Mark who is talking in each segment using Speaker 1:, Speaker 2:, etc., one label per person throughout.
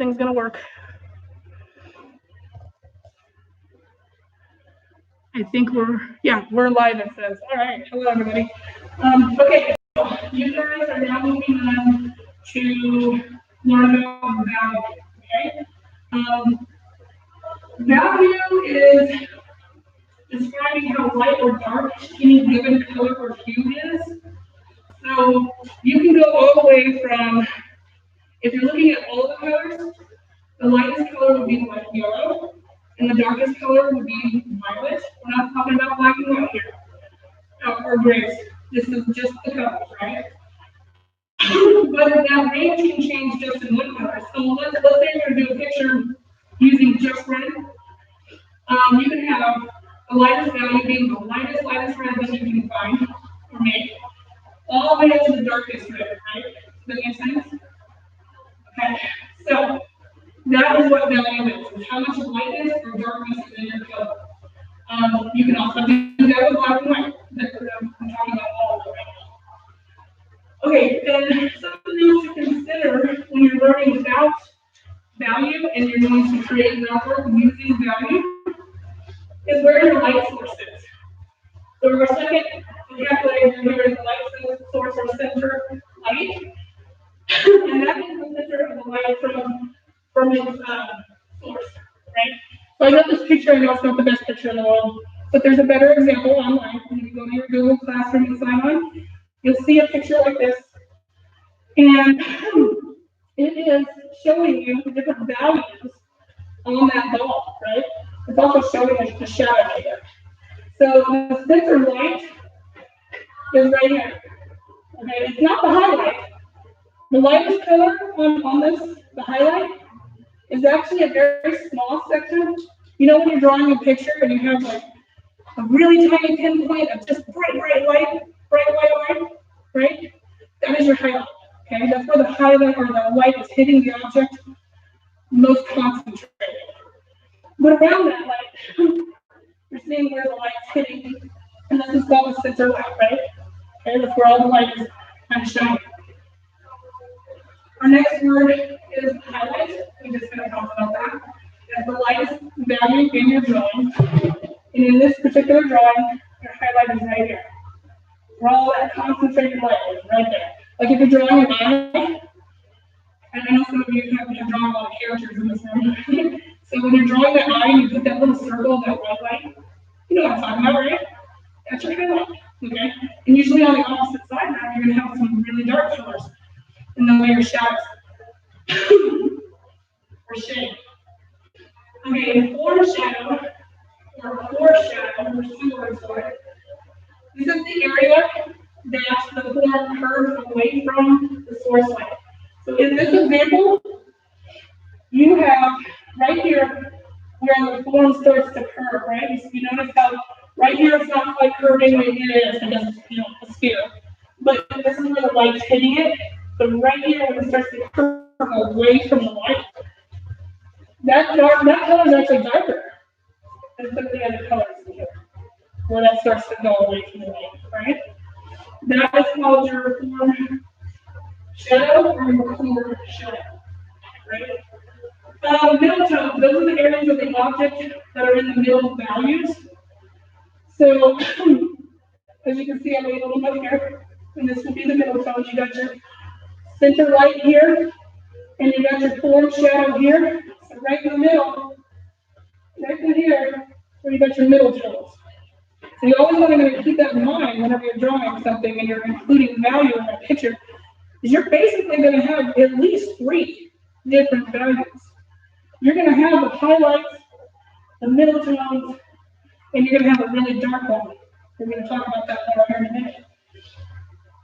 Speaker 1: thing's gonna work. I think we're live, it says. All right, hello everybody. Okay, so you guys are now moving on to learn about value, okay? Value is describing how light or dark any given color or hue is. So you can go all the way from, if you're looking at all the colors, the lightest color would be like yellow, and the darkest color would be violet. We're not talking about black and white here, or grays. This is just the colors, right? But that range can change just in one color. So let's say you're going to do a picture using just red. You can have the lightest value being the lightest red that you can find or make, all the way up to the darkest red, right? Does that make sense? Okay, so that is what value is how much lightness or darkness is in your color. You can also do that with black and white. I'm talking about all of them right now. Okay, then something else to consider when you're learning about value and you're going to create an artwork using value is where your light source is. So our second vocabulary here is light source or center light. And that is the center of the light from its source, right? So I got this picture, I know it's not the best picture in the world, but there's a better example online. When you go to your Google Classroom and sign on, you'll see a picture like this. And it is showing you the different values on that ball, right? It's also showing us the shadow here. So the center light is right here. Okay, it's not the highlight. The lightest color on this, the highlight, is actually a very small section. You know when you're drawing a picture and you have like a really tiny pinpoint of just bright white light, right? That is your highlight. Okay, that's where the highlight or the light is hitting the object most concentrated. But around that light, you're seeing where the light's hitting, and this is called the center light, right? Okay, that's where all the light is kind of shining. Our next word is highlight. We're just going to talk about that. That's the lightest value in your drawing. And in this particular drawing, your highlight is right here. Where all that concentrated light is right there. Like if you're drawing an eye, and I know some of you have been drawing a lot of characters in this room. So when you're drawing that eye and you put that little circle, that white light, you know what I'm talking about, right? That's your highlight, okay? And usually on the opposite side now, you're going to have some really dark colors in the way your shadows or shade. Okay, foreshadow, there's two words for it. This is the area that the form curves away from the source light. So in this example, you have right here where the form starts to curve, right? You notice how right here it's not quite curving, right here it is because it's a sphere. But this is where the light's hitting it. But right here when it starts to curve away from the light, that color is actually darker than some of the other colors in here, where that starts to go away from the light, right? That is called your form shadow or your form shadow, right? Middle tones, those are the areas of the object that are in the middle values. So, as you can see, I made a little bit here, and this will be the middle tone. You got your center light here, and you got your form shadow here. So right in the middle, right in here, where you got your middle tones. So you always want to keep that in mind whenever you're drawing something and you're including value in that picture, is you're basically going to have at least 3 different values. You're going to have the highlights, the middle tones, and you're going to have a really dark one. We're going to talk about that more here in a minute.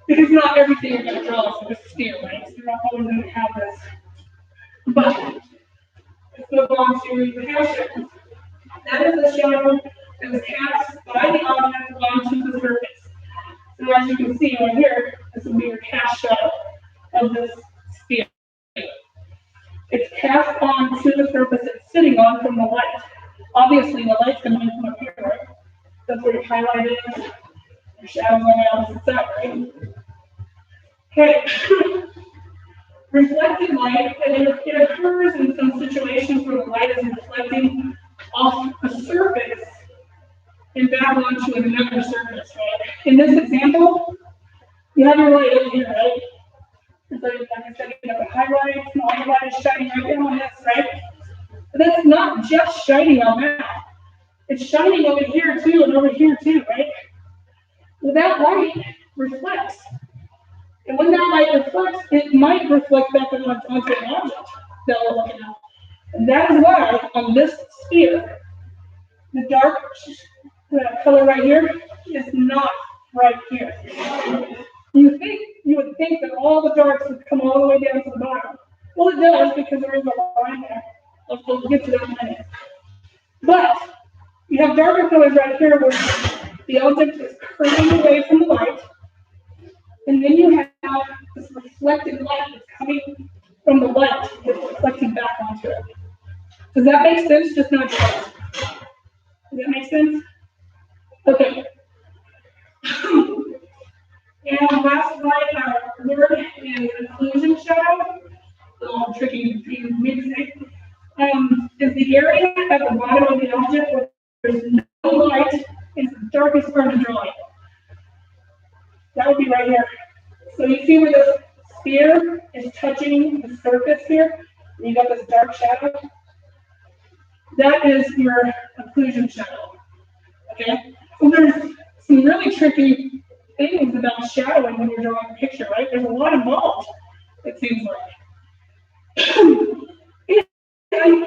Speaker 1: Because not everything you're going to draw is a sphere, right? So you're not always going to have this. But let's move on to the cast shadow. That is the shadow that was cast by the object onto the surface. So as you can see right here, this will be your cast shadow of this sphere. It's cast onto the surface it's sitting on from the light. Obviously, the light's going to come up here, right? That's where your highlight is. Your shadow's on the opposite side, right? Okay. Reflected light, and it occurs in light is reflecting off a surface and back onto another surface, right? In this example, you have your light over here, right? So like I said, you have the highlights, and all the light is shining right there on this, right? But that's not just shining on that. It's shining over here too and over here too, right? Well, that light reflects. And when that light reflects, it might reflect back onto an object that we're looking at. And that is why on this sphere, the dark color right here is not right here. You would think that all the darks would come all the way down to the bottom. Well, it does because there is a line there. We'll get to that in a minute. But you have darker colors right here where the object is curving away from the light, and then you have this reflected light that's coming from the light that's reflecting back onto it. Does that make sense? Just not just. Does that make sense? Okay. And last slide, our word is occlusion shadow. A little tricky for me to say. Is the area at the bottom of the object where there's no light, it's the darkest part of the drawing. That would be right here. So you see where this sphere is touching the surface here, and you got this dark shadow? That is your occlusion shadow. Okay? So there's some really tricky things about shadowing when you're drawing a picture, right? There's a lot involved, it seems like. And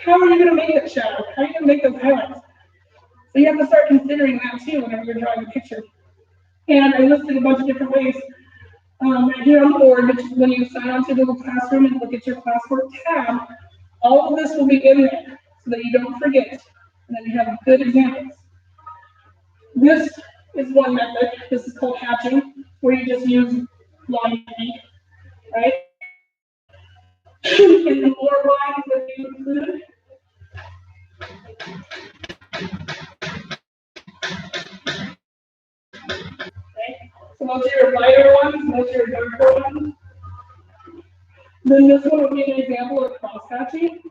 Speaker 1: how are you going to make that shadow? How are you going to make those highlights? So you have to start considering that too whenever you're drawing a picture. And I listed a bunch of different ways right here on the board, which when you sign on to Google Classroom and look at your classwork tab, all of this will be in there so that you don't forget. And then you have good examples. This is one method. This is called hatching, where you just use line paint, right? And the more lines that you include, okay? So those are your lighter ones, those are your darker ones. Then this one would be an example of cross-hatching.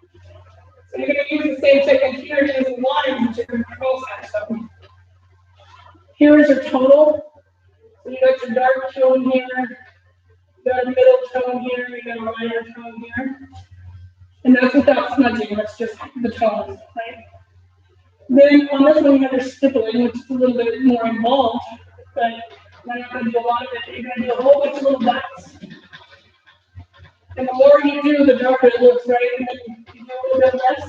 Speaker 1: So you're going to use the same technique here, use lines that you're going to cross-hatch them. Here is your total. So you got your dark tone here, you got a middle tone here, you got a lighter tone here. And that's without smudging, that's just the tones, right? Then on this one you have your stippling, which is a little bit more involved, but we're not going to do a lot of it. You're going to do a whole bunch of little dots. And the more you do, the darker it looks, right? And then you do a little bit less,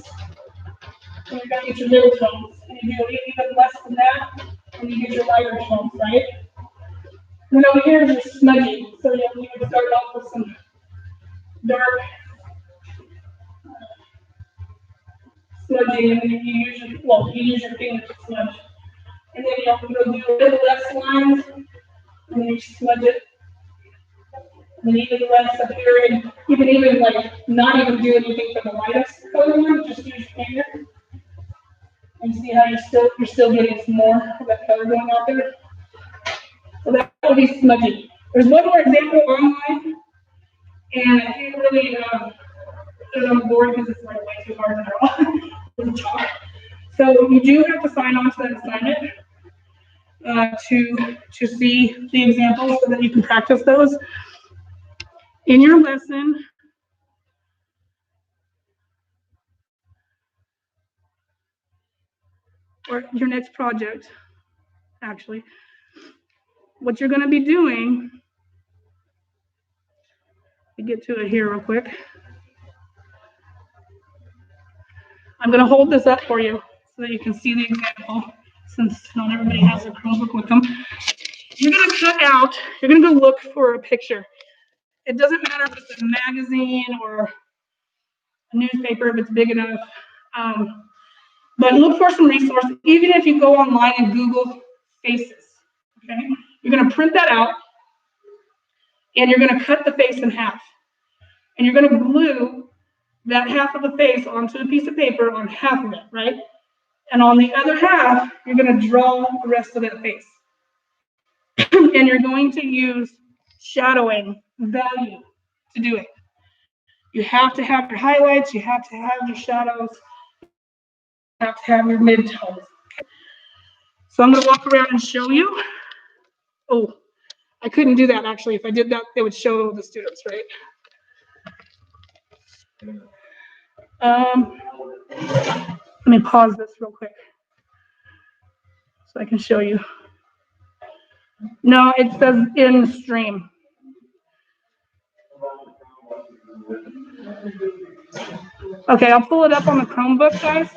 Speaker 1: and you're going to get your middle tones. And you do even less than that, and you get your lighter tones, right? And then over here is your smudging. So you would start off with some dark smudging, and then you use your finger to smudge. And then you have to go do a little less lines, and then you smudge it. And then even less up here, and you can even not even do anything for the lightest color one, just use your finger. And see how you're still getting some more of that color going out there. So that would be smudging. There's one more example online, and I can't really put it on the board because it's way too hard to draw. So you do have to sign on to that assignment to see the examples so that you can practice those. In your lesson, or your next project, actually, what you're going to be doing, let me get to it here real quick. I'm going to hold this up for you so that you can see the example, since not everybody has a Chromebook with them. You're going to cut out, you're going to go look for a picture. It doesn't matter if it's a magazine or a newspaper, if it's big enough. But look for some resources, even if you go online and Google faces. Okay? You're going to print that out, and you're going to cut the face in half. And you're going to glue that half of the face onto a piece of paper on half of it, right? And on the other half, you're going to draw the rest of that face. And you're going to use shadowing value to do it. You have to have your highlights, you have to have your shadows, you have to have your midtones. So I'm gonna walk around and show you. Oh, I couldn't do that actually. If I did that, it would show the students, right? Let me pause this real quick so I can show you. No, it says in stream. Okay, I'll pull it up on the Chromebook, guys.